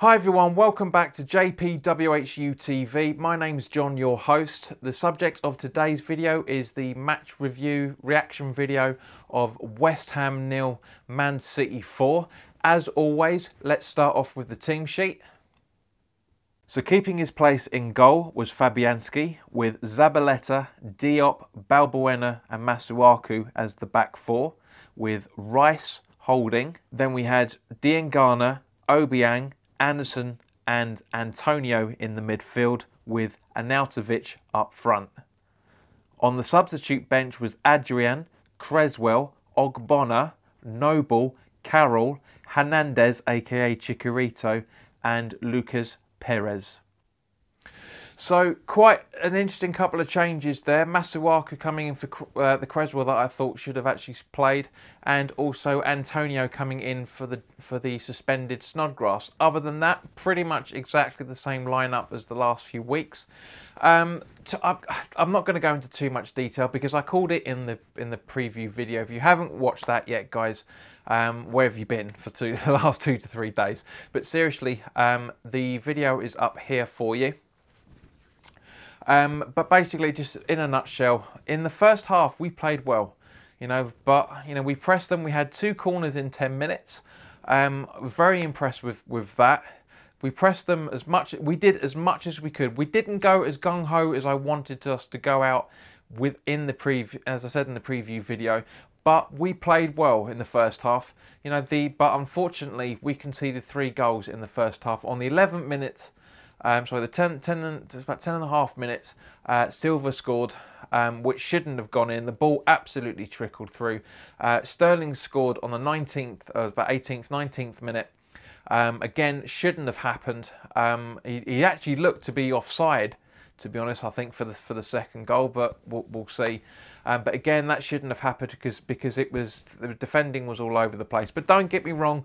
Hi everyone, welcome back to JPWHUTV. My name's John, your host. The subject of today's video is the match review reaction video of West Ham 0, Man City 4. As always, let's start off with the team sheet. So keeping his place in goal was Fabianski, with Zabaleta, Diop, Balbuena and Masuaku as the back four, with Rice holding. Then we had Diangana, Obiang, Anderson and Antonio in the midfield, with Arnautovic up front. On the substitute bench was Adrian, Creswell, Ogbonna, Noble, Carroll, Hernandez aka Chicharito and Lucas Perez. So quite an interesting couple of changes there. Masuaku coming in for the Creswell that I thought should have actually played, and also Antonio coming in for the suspended Snodgrass. Other than that, pretty much exactly the same lineup as the last few weeks. I'm not going to go into too much detail because I called it in the preview video. If you haven't watched that yet, guys, where have you been for the last 2 to 3 days? But seriously, the video is up here for you. But basically, just in a nutshell, in the first half we played well, but we pressed them. We had 2 corners in 10 minutes. Very impressed with that. We pressed them as much. We did as much as we could. We didn't go as gung ho as I wanted us to go out within the preview, as I said in the preview video. But we played well in the first half. But unfortunately we conceded 3 goals in the first half. On the 11th minute. It's about 10 and a half minutes, Silva scored, which shouldn't have gone in. The ball absolutely trickled through. Sterling scored on the 19th, about 18th, 19th minute. Again, shouldn't have happened. He actually looked to be offside, to be honest, I think, for the second goal, but we'll see. But again, that shouldn't have happened because the defending was all over the place. But don't get me wrong,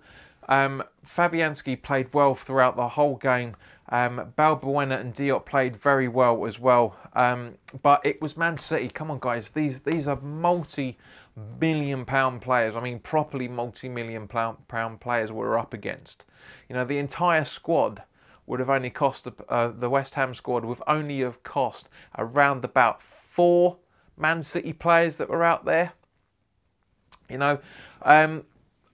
Fabianski played well throughout the whole game. Balbuena and Diop played very well as well. But it was Man City. Come on, guys. These are multi-million-pound players. I mean, properly multi-million-pound players we're up against. The entire squad would have only cost the West Ham squad would only have cost around about 4 Man City players that were out there.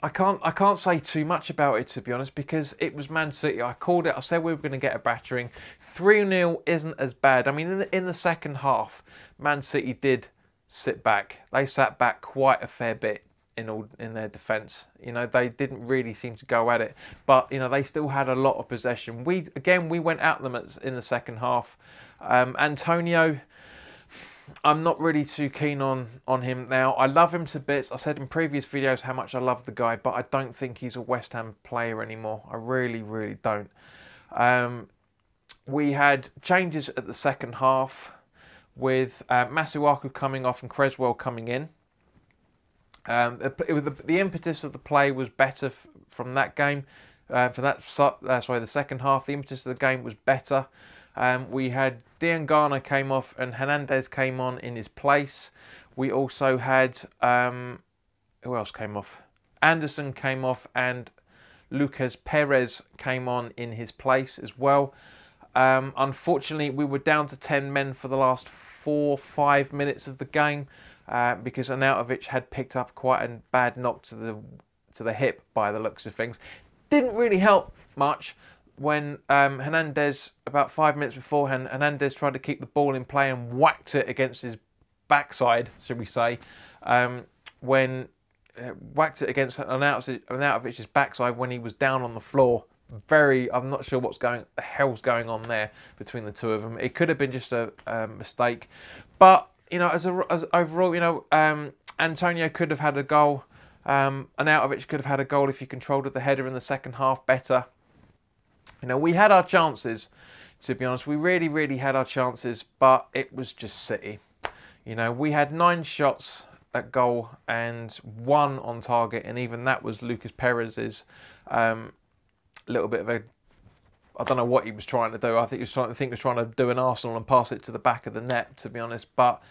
I can't say too much about it, to be honest, because it was Man City. I called it. I said we were going to get a battering. 3-0 isn't as bad. I mean, in the second half, Man City did sit back. They sat back quite a fair bit in their defence. They didn't really seem to go at it, but they still had a lot of possession. We went at them in the second half. Antonio, I'm not really too keen on him now. I love him to bits. I've said in previous videos how much I love the guy, but I don't think he's a West Ham player anymore. I really, really don't. We had changes at the second half with Masuaku coming off and Creswell coming in. The impetus of the play was better from that game. The second half, the impetus of the game was better. We had Diangana came off and Hernandez came on in his place. We also had, who else came off? Anderson came off and Lucas Perez came on in his place as well. Unfortunately, we were down to 10 men for the last 4-5 minutes of the game because Arnautovic had picked up quite a bad knock to the hip by the looks of things. Didn't really help much when Hernandez, about 5 minutes beforehand, Hernandez tried to keep the ball in play and whacked it against his backside, should we say, whacked it against Arnautovic's backside when he was down on the floor. I'm not sure what the hell's going on there between the two of them. It could have been just a mistake, but as overall, Antonio could have had a goal. Arnautovic could have had a goal if he controlled the header in the second half better. We had our chances, to be honest. We really, really had our chances, but it was just City. We had 9 shots at goal and 1 on target, and even that was Lucas Perez's little bit of a... I don't know what he was trying to do. I think he was trying to do an Arsenal and pass it to the back of the net, to be honest. But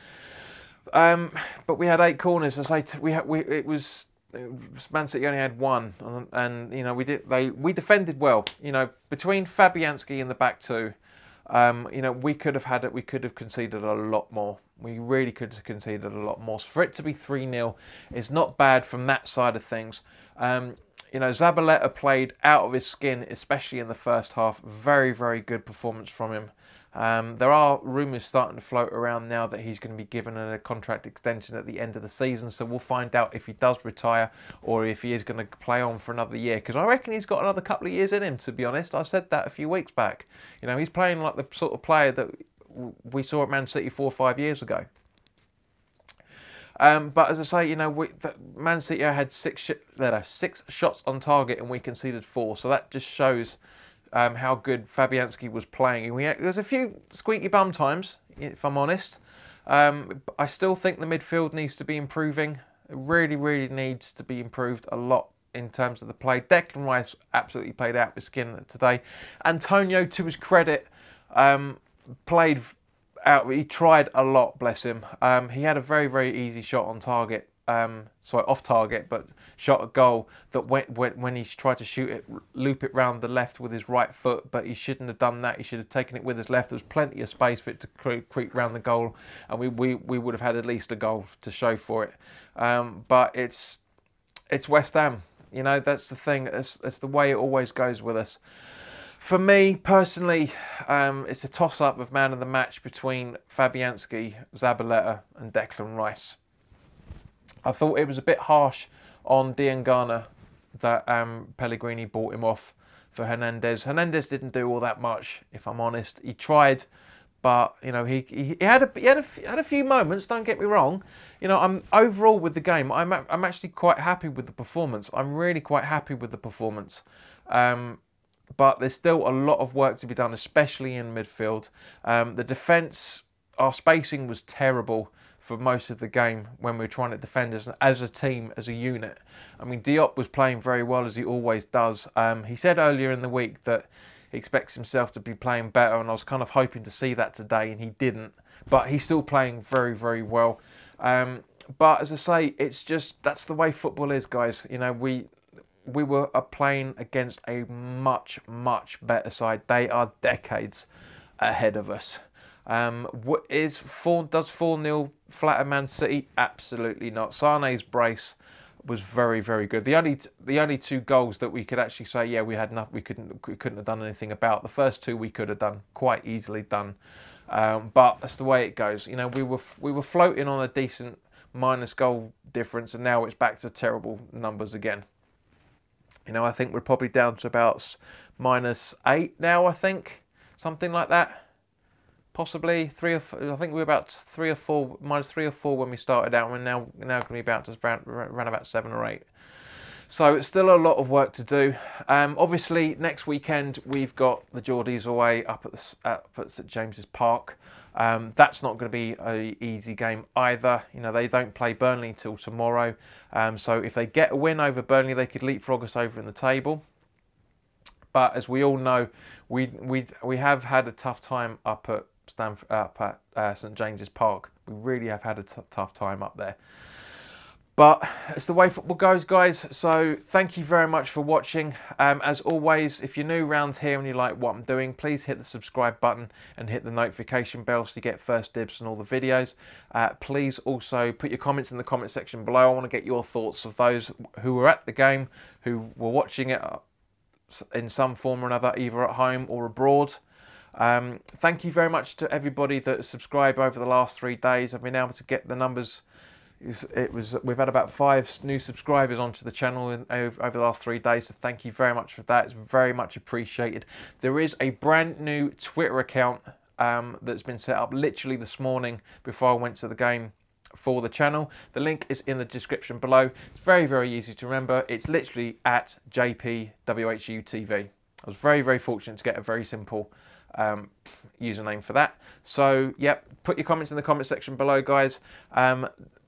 we had 8 corners. As I say, it was Man City only had one, and you know we defended well. You know, between Fabianski and the back two, you know, we could have conceded a lot more. We really could have conceded a lot more. So for it to be 3-0 is not bad from that side of things. You know, Zabaleta played out of his skin, especially in the first half. Very, very good performance from him. There are rumours starting to float around now that he's going to be given a contract extension at the end of the season. So we'll find out if he does retire or if he is going to play on for another year. Because I reckon he's got another couple of years in him, to be honest. I said that a few weeks back. You know, he's playing like the sort of player that we saw at Man City 4 or 5 years ago. But as I say, you know, Man City had six shots on target and we conceded 4. So that just shows how good Fabianski was playing. There's a few squeaky bum times, if I'm honest. I still think the midfield needs to be improving. It really, really needs to be improved a lot in terms of the play. Declan Rice absolutely played out with skin today. Antonio, to his credit, played out. He tried a lot, bless him. He had a very, very easy shot on target. Sorry, off target, but shot a goal that when he tried to shoot it, loop it round the left with his right foot, but he shouldn't have done that. He should have taken it with his left. There was plenty of space for it to creep round the goal, and we would have had at least a goal to show for it. But it's West Ham. You know, that's the thing. It's the way it always goes with us. For me personally, it's a toss-up of man of the match between Fabianski, Zabaleta, and Declan Rice. I thought it was a bit harsh on Diangana that Pellegrini bought him off for Hernandez. Hernandez didn't do all that much, if I'm honest. He tried, but you know he had a few moments. Don't get me wrong. You know, I'm overall with the game. I'm actually quite happy with the performance. I'm really quite happy with the performance. But there's still a lot of work to be done, especially in midfield. The defence, our spacing was terrible for most of the game when we were trying to defend as a team, as a unit. I mean, Diop was playing very well, as he always does. He said earlier in the week that he expects himself to be playing better, and I was kind of hoping to see that today, and he didn't. But he's still playing very, very well. But as I say, it's just, that's the way football is, guys. You know, we were playing against a much, much better side. They are decades ahead of us. Does 4-0 flatter Man City? Absolutely not. Sané's brace was very, very good. The only 2 goals that we could actually say, yeah, we couldn't have done anything about. The first 2 we could have done, quite easily done. But that's the way it goes. You know, we were floating on a decent minus goal difference, and now it's back to terrible numbers again. You know, I think we're probably down to about -8 now. I think something like that. Possibly 3 or 4, I think we were about -3 or 4 when we started out. We're now going to be about to around about 7 or 8. So it's still a lot of work to do. Obviously, next weekend we've got the Geordies away up at St James's Park. That's not going to be an easy game either. You know, they don't play Burnley till tomorrow. So if they get a win over Burnley, they could leapfrog us over in the table. But as we all know, we have had a tough time up at St James's Park. We really have had a tough time up there. But it's the way football goes, guys. So thank you very much for watching. As always, if you're new around here and you like what I'm doing, please hit the subscribe button and hit the notification bell so you get first dibs on all the videos. Please also put your comments in the comment section below. I want to get your thoughts of those who were at the game, who were watching it in some form or another, either at home or abroad. Thank you very much to everybody that subscribed over the last 3 days. I've been able to get the numbers. We've had about 5 new subscribers onto the channel over the last 3 days, so thank you very much for that. It's very much appreciated. There is a brand new Twitter account that's been set up literally this morning before I went to the game for the channel. The link is in the description below. It's very, very easy to remember. It's literally at JPWHUTV. I was very, very fortunate to get a very simple username for that. So, yep, put your comments in the comment section below, guys.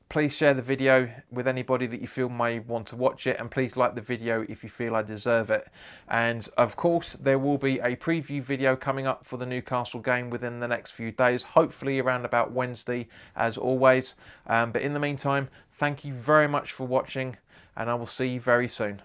Please share the video with anybody that you feel may want to watch it, and please like the video if you feel I deserve it. And of course, there will be a preview video coming up for the Newcastle game within the next few days, hopefully around about Wednesday, as always. But in the meantime, thank you very much for watching. and I will see you very soon.